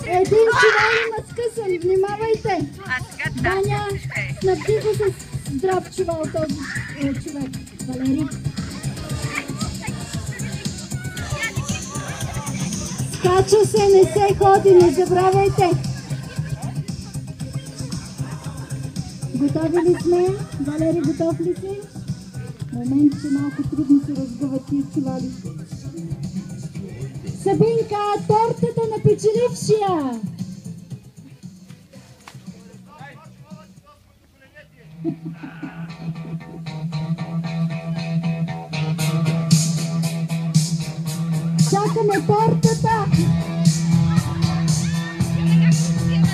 Един чувал има скъсан, внимавайте! Ваня, снабди го с здрав чувал този човек. Валери. Скача се, не се ходи, не забравяйте! Готови ли сме? Валери, готов ли си? Момент, че малко трудно се разгъват тия чували. Сабинка, тортата на печелившия! Чакаме тортата!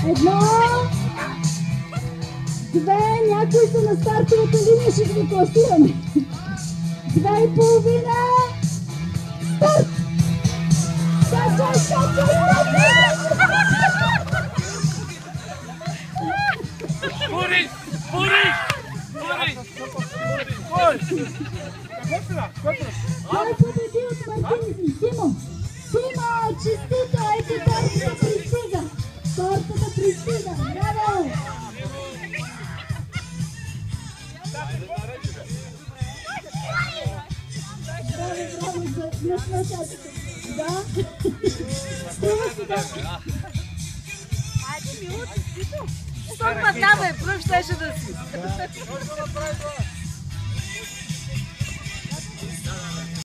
Едно! Две, някои са на стартовата линия, ще ги класираме. 2,5! Старт! Скачай, скачай, скачай! Борис! Борис! Борис! Кой победи от Мартинизм? Тимо! Тимо, честито! Ето тортата пристига! Тортата пристига! Браво! Браво за наслаждателите! Да? Струва се да... Айде, мило, честито! Що път, бе, пръв щеше да си!